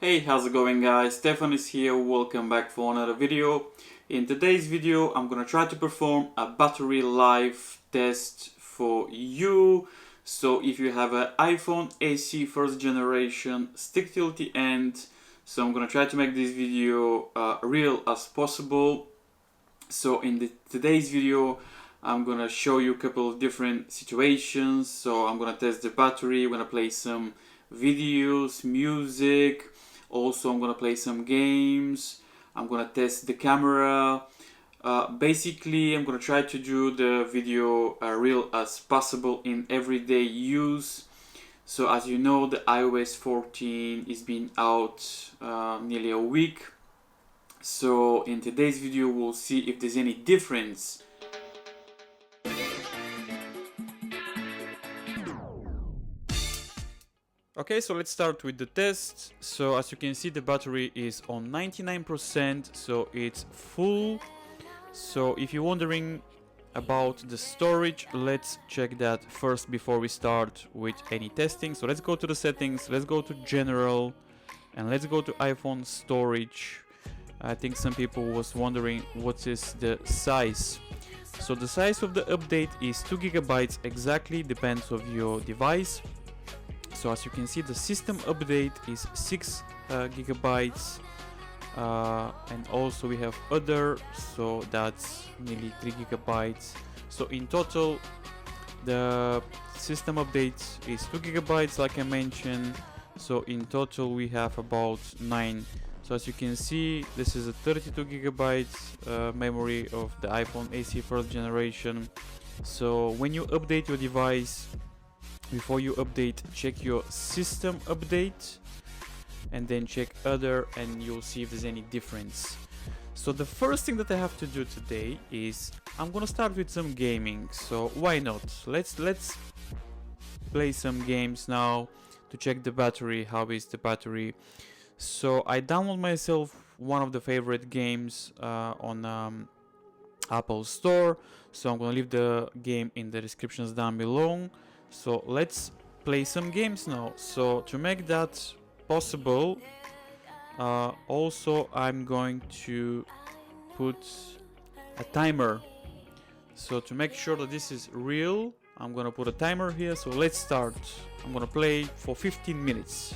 Hey, how's it going guys? Stefan is here, welcome back for another video. In today's video I'm gonna try to perform a battery life test for you. So if you have an iPhone AC first generation, stick till the end. So I'm gonna try to make this video real as possible. So in today's video I'm gonna show you a couple of different situations. So I'm gonna test the battery, I'm gonna play some videos, music. Also, I'm gonna play some games. I'm gonna test the camera. Basically, I'm gonna try to do the video real as possible in everyday use. So as you know, the iOS 14 is been out nearly a week. So in today's video, we'll see if there's any difference. Okay, so let's start with the test. So as you can see, the battery is on 99%, so it's full. So if you're wondering about the storage, let's check that first before we start with any testing. So let's go to the settings, let's go to general, and let's go to iPhone storage. I think some people was wondering what is the size. So the size of the update is 2 GB exactly, depends on your device. So as you can see, the system update is 6 gigabytes, and also we have other, so that's nearly 3 gigabytes. So in total, the system update is 2 gigabytes, like I mentioned. So in total, we have about 9. So as you can see, this is a 32 gigabytes memory of the iPhone AC first generation. So when you update your device, before you update, check your system update and then check other, and you'll see if there's any difference. So the first thing that I have to do today is I'm gonna start with some gaming. So why not? Let's play some games now to check the battery. How is the battery? So I download myself one of the favorite games on Apple Store. So I'm gonna leave the game in the descriptions down below. So let's play some games now. So to make that possible, also I'm going to put a timer. So to make sure that this is real, I'm gonna put a timer here. So let's start. I'm gonna play for 15 minutes.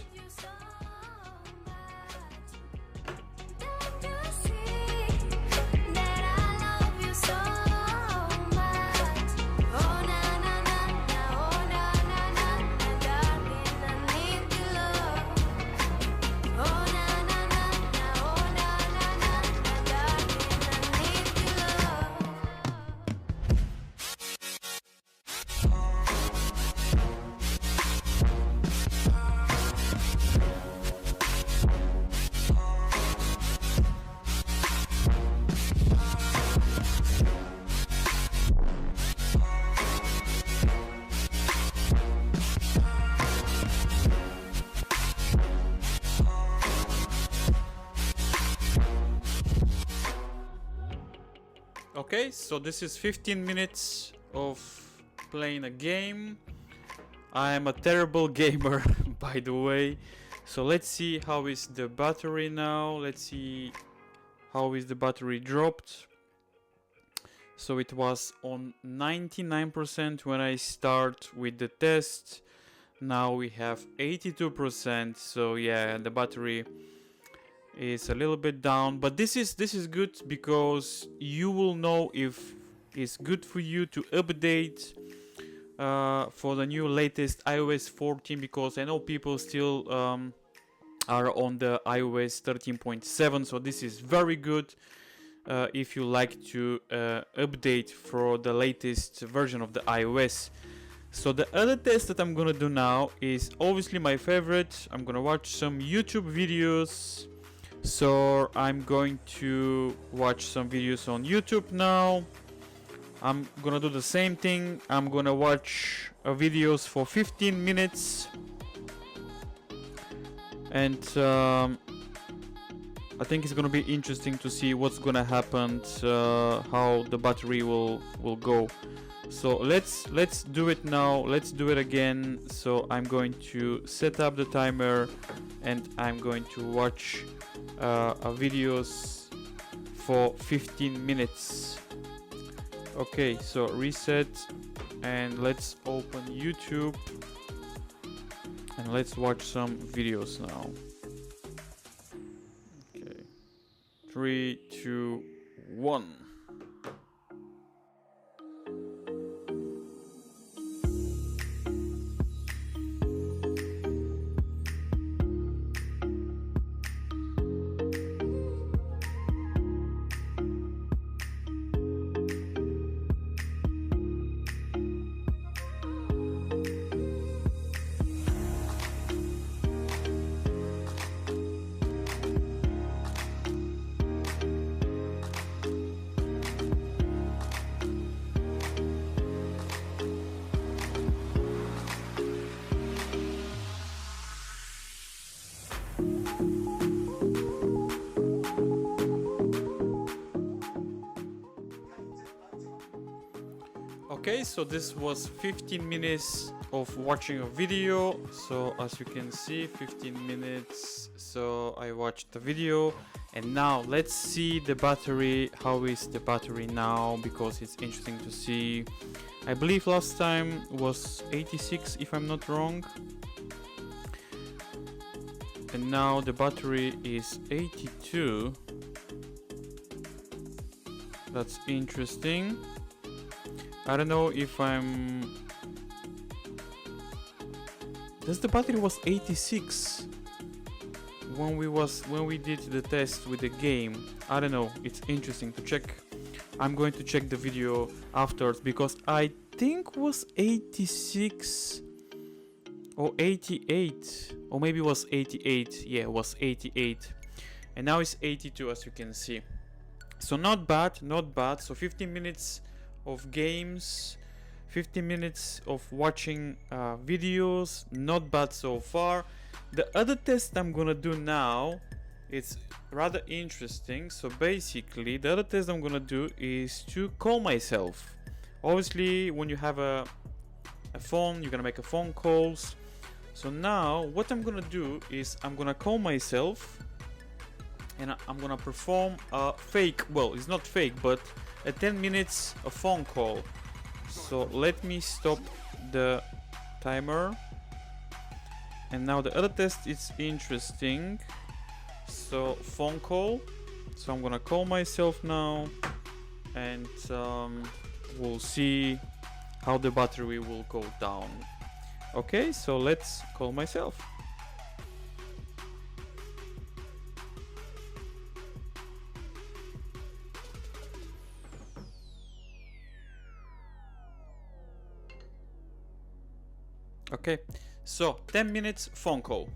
Okay, so this is 15 minutes of playing a game. I am a terrible gamer, by the way. So let's see how is the battery now. Let's see how is the battery dropped. So it was on 99% when I start with the test. Now we have 82%. So yeah, the battery is a little bit down, but this is good because you will know if it's good for you to update for the new latest iOS 14, because I know people still are on the iOS 13.7. so this is very good if you like to update for the latest version of the iOS. So the other test that I'm gonna do now is obviously my favorite. I'm gonna watch some YouTube videos. So I'm going to watch some videos on YouTube now. I'm gonna do the same thing. I'm gonna watch videos for 15 minutes, and I think it's gonna be interesting to see what's gonna happen, how the battery will go. So let's do it now. Let's do it again. So I'm going to set up the timer and I'm going to watch videos for 15 minutes. Okay, so reset and let's open YouTube and let's watch some videos now. Okay, 3, 2, 1. Okay, so this was 15 minutes of watching a video. So as you can see, 15 minutes. So I watched the video and now let's see the battery. How is the battery now? Because it's interesting to see. I believe last time was 86 if I'm not wrong. And now the battery is 82. That's interesting. I don't know if I'm... Does the battery was 86 when we did the test with the game? I don't know. It's interesting to check. I'm going to check the video afterwards because I think was 86 or 88 or maybe it was 88. Yeah, it was 88 and now it's 82 as you can see. So not bad, not bad. So 15 minutes of games, 15 minutes of watching videos, not bad so far. The other test I'm gonna do now, it's rather interesting. So basically the other test I'm gonna do is to call myself. Obviously when you have a phone, you're gonna make a phone calls. So now what I'm gonna do is I'm gonna call myself and I'm gonna perform a fake, well it's not fake, but a 10 minutes a phone call. So let me stop the timer. And now the other test is interesting. So phone call. So I'm gonna call myself now and we'll see how the battery will go down. Okay, so let's call myself. Okay, so 10 minutes phone call.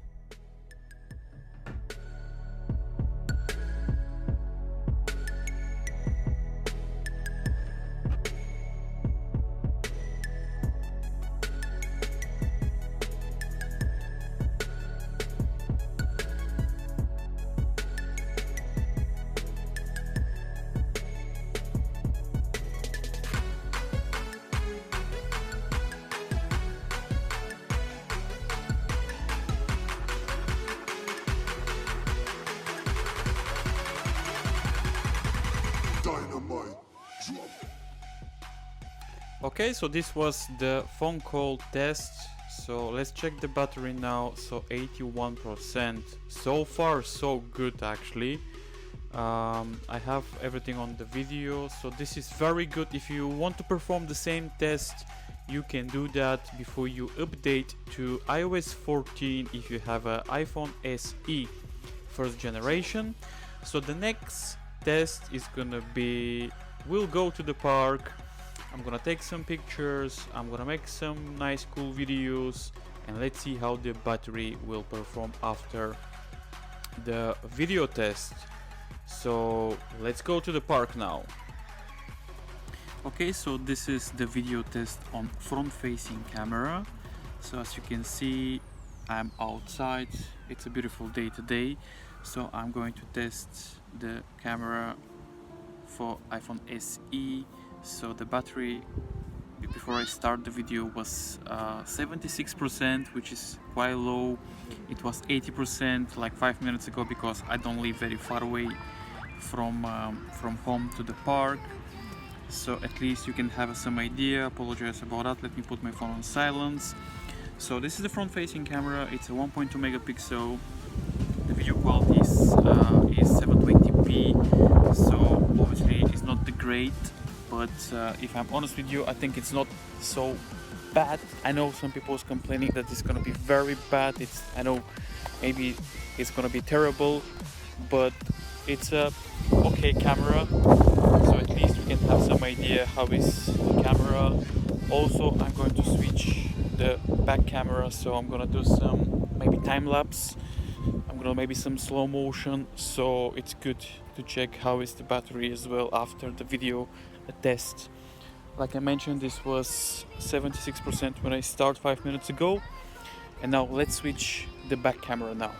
Okay, so this was the phone call test. So let's check the battery now. So 81%. So far so good actually. I have everything on the video, so this is very good. If you want to perform the same test, you can do that before you update to iOS 14 if you have an iPhone SE first generation. So the next test is gonna be, we'll go to the park, I'm gonna take some pictures, I'm gonna make some nice cool videos, and let's see how the battery will perform after the video test. So let's go to the park now. Okay, so this is the video test on front-facing camera. So as you can see, I'm outside. It's a beautiful day today. So I'm going to test the camera for iPhone SE. So the battery before I start the video was 76%, which is quite low. It was 80% like 5 minutes ago because I don't live very far away from home to the park. So at least you can have some idea. Apologize about that. Let me put my phone on silence. So this is the front-facing camera. It's a 1.2 megapixel. The video quality is 720p. So obviously it's not the great, but if I'm honest with you, I think it's not so bad. I know some people is complaining that it's gonna be very bad. I know maybe it's gonna be terrible, but it's a okay camera. So at least we can have some idea how is the camera. Also, I'm going to switch the back camera, so I'm gonna do some maybe time lapse. I'm gonna maybe some slow motion, so it's good to check how is the battery as well after the video test. Like I mentioned, this was 76% when I start 5 minutes ago, and now let's switch the back camera now.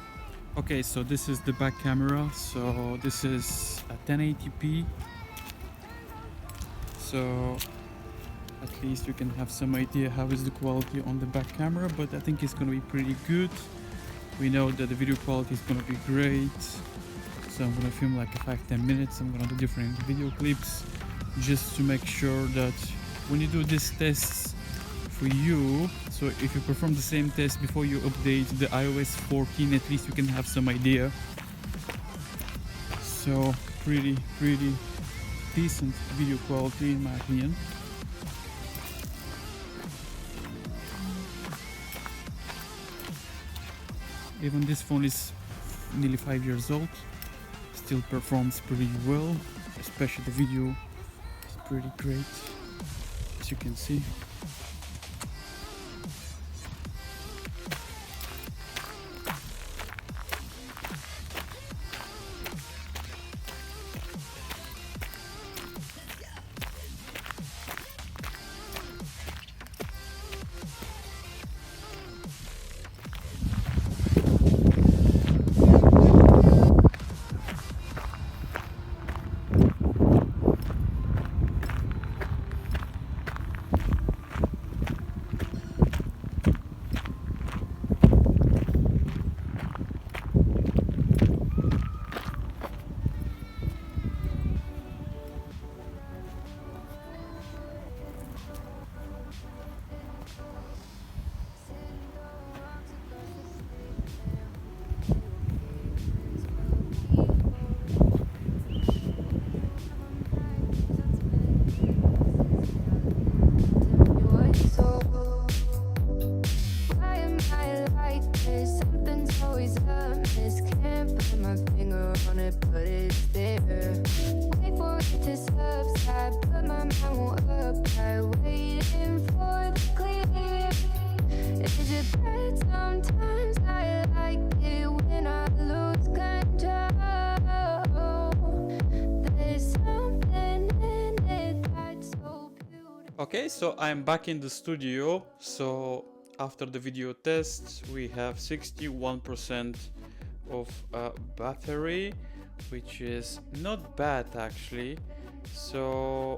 Okay, so this is the back camera. So this is a 1080p. So at least you can have some idea how is the quality on the back camera, but I think it's gonna be pretty good. We know that the video quality is gonna be great. So I'm gonna film like 5-10 minutes. I'm gonna do different video clips just to make sure that when you do these tests for you, so if you perform the same test before you update the iOS 14, at least you can have some idea. So pretty decent video quality in my opinion. Even this phone is nearly 5 years old, still performs pretty well, especially the video is pretty great, as you can see. Okay, so I'm back in the studio. So after the video test, we have 61% of battery, which is not bad actually. So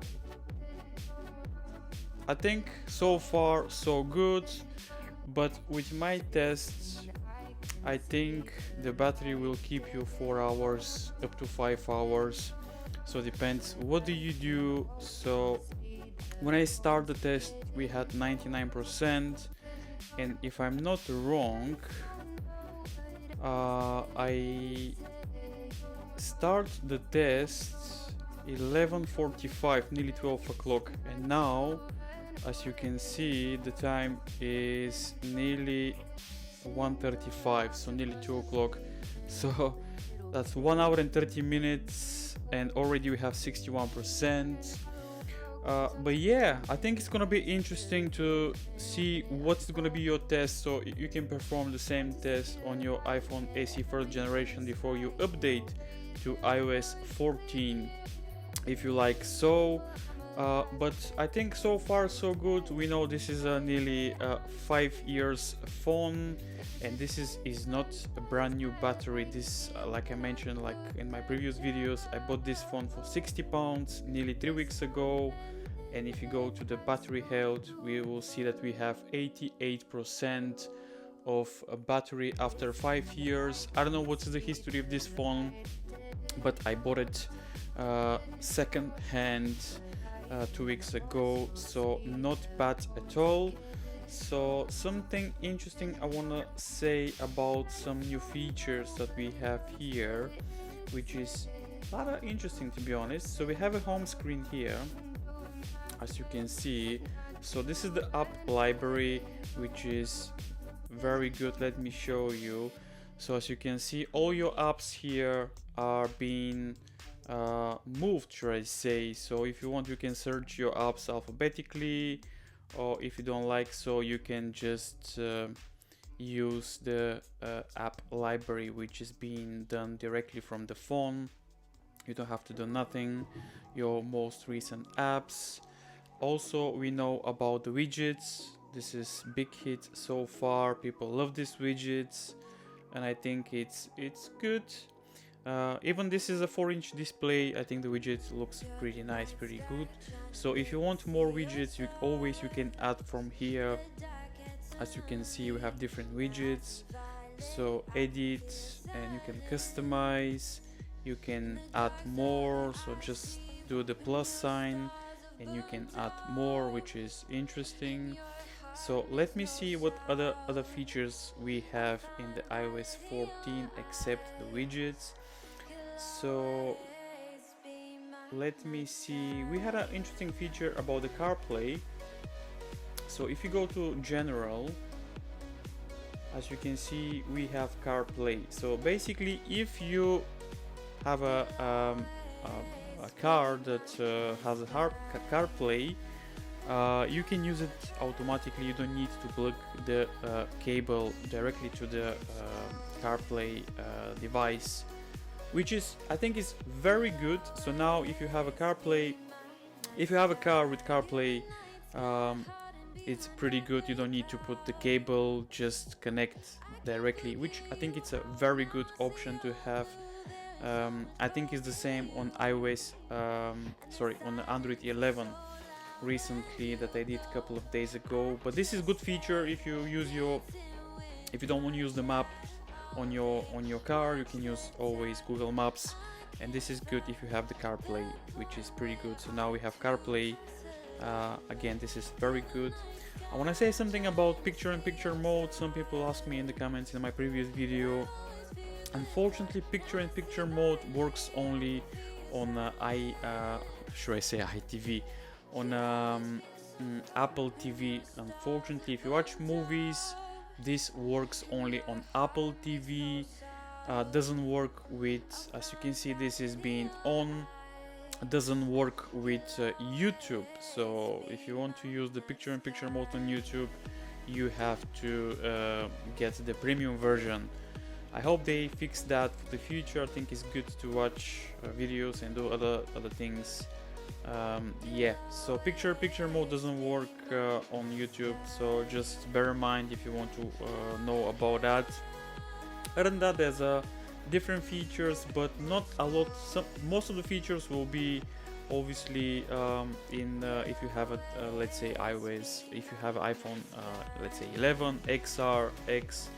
I think so far so good, but with my tests I think the battery will keep you 4 hours up to 5 hours, so depends what do you do. So when I start the test we had 99%, and if I'm not wrong, I start the test 11:45, nearly 12 o'clock, and now as you can see the time is nearly 1:35, so nearly 2 o'clock. So that's 1 hour and 30 minutes and already we have 61%. But yeah, I think it's gonna be interesting to see what's gonna be your test, so you can perform the same test on your iPhone SE first generation before you update to iOS 14 if you like. So but I think so far so good. We know this is a nearly 5 years phone, and this is not a brand new battery. This like I mentioned, like in my previous videos, I bought this phone for £60 nearly 3 weeks ago, And if you go to the battery health, we will see that we have 88% of a battery after 5 years. I don't know what's the history of this phone, but I bought it second hand 2 weeks ago, so not bad at all. So something interesting I want to say about some new features that we have here, which is a lot of interesting, to be honest. So we have a home screen here, as you can see. So this is the app library, which is very good. Let me show you. So as you can see, all your apps here are being moved, should I say. So if you want, you can search your apps alphabetically, or if you don't like, so you can just use the app library, which is being done directly from the phone. You don't have to do nothing. Your most recent apps. Also, we know about the widgets. This is big hit so far. People love these widgets, and I think it's good. Even this is a 4-inch display. I think the widget looks pretty nice, pretty good. So if you want more widgets, you can add from here. As you can see, we have different widgets. So edit, and you can customize. You can add more. So just do the plus sign, and you can add more, which is interesting. So let me see what other features we have in the iOS 14 except the widgets. So let me see, we had an interesting feature about the CarPlay. So if you go to general, as you can see, we have CarPlay. So basically, if you have a car that has a CarPlay, you can use it automatically. You don't need to plug the cable directly to the CarPlay device, which is, I think, is very good. So now if you have a CarPlay, if you have a car with CarPlay, it's pretty good. You don't need to put the cable, just connect directly, which I think it's a very good option to have. I think it's the same on iOS, on Android 11 recently that I did a couple of days ago. But this is good feature if you don't want to use the map on your car. You can use always Google Maps, and this is good if you have the CarPlay, which is pretty good. So now we have CarPlay. Again, this is very good. I want to say something about picture-in-picture mode. Some people asked me in the comments in my previous video. Unfortunately, picture-in-picture mode works only on iTV, on Apple TV. Unfortunately, if you watch movies, this works only on Apple TV. Doesn't work with, as you can see, this is being on. Doesn't work with YouTube. So if you want to use the picture-in-picture mode on YouTube, you have to get the premium version. I hope they fix that for the future. I think it's good to watch videos and do other things. Yeah, so picture mode doesn't work on YouTube, so just bear in mind if you want to know about that. Other than that, there's different features, but not a lot. Most of the features will be obviously if you have a let's say iOS, if you have iPhone, let's say 11, XR, X.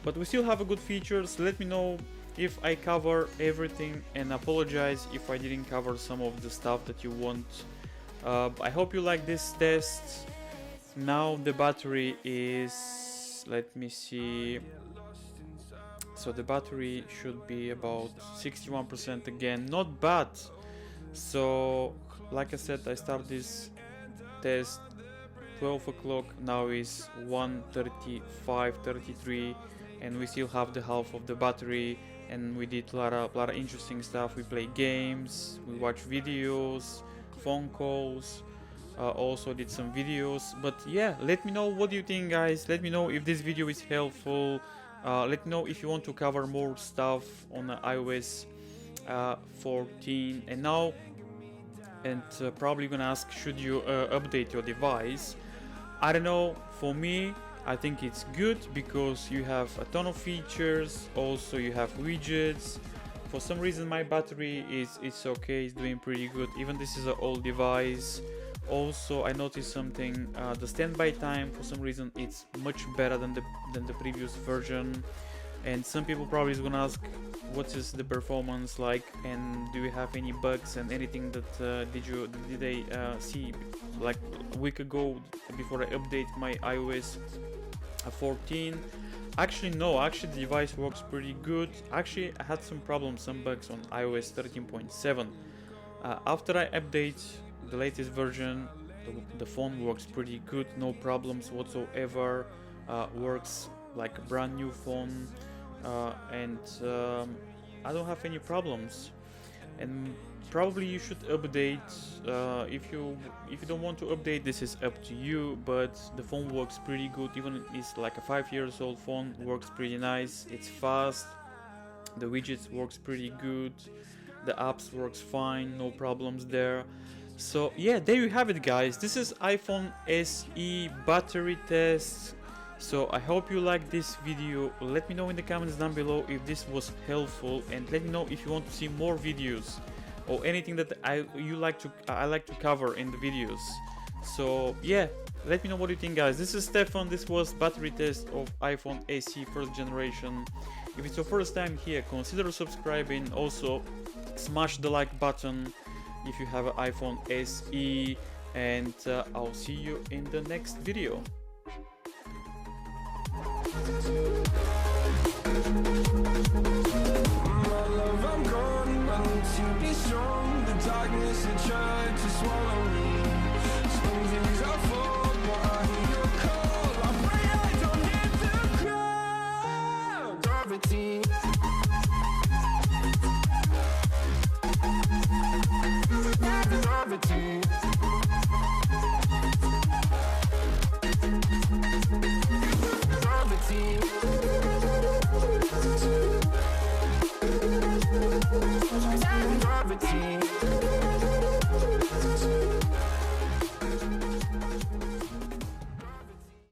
But we still have a good features. Let me know if I cover everything, and apologize if I didn't cover some of the stuff that you want. I hope you like this test. Now the battery is, let me see, so the battery should be about 61% again, not bad. So like I said, I start this test 12 o'clock, now is 1:35, and we still have the half of the battery, and we did a lot of interesting stuff. We play games, we watch videos, phone calls, also did some videos. But yeah, let me know what you think, guys. Let me know if this video is helpful. Let me know if you want to cover more stuff on iOS 14 and now, and probably gonna ask, should you update your device? I don't know. For me, I think it's good because you have a ton of features. Also, you have widgets. For some reason, my battery it's okay. It's doing pretty good. Even this is an old device. Also, I noticed something, the standby time, for some reason, it's much better than the previous version. And some people probably is gonna ask, what is the performance like, and do you have any bugs and anything that did they see like a week ago before I update my iOS 14? Actually no, actually the device works pretty good. Actually I had some problems, some bugs on iOS 13.7. After I update the latest version, the phone works pretty good, no problems whatsoever, works like a brand new phone, and I don't have any problems. And probably you should update. If you don't want to update, this is up to you, but the phone works pretty good. Even it's like a 5 years old phone, works pretty nice, it's fast, the widgets works pretty good, the apps works fine, no problems there. So yeah, there you have it guys, this is iPhone SE battery test. So I hope you like this video. Let me know in the comments down below if this was helpful, and let me know if you want to see more videos or anything that I like to cover in the videos. So yeah, let me know what you think guys. This is Stefan, this was battery test of iPhone SE first generation. If it's your first time here, consider subscribing. Also smash the like button if you have an iPhone SE, and I'll see you in the next video. My love, I'm gone, I need to be strong. The darkness that tried to swallow me. Some days I fall, but I hear your call. I pray I don't get to cry. Gravity. Gravity. Gravity.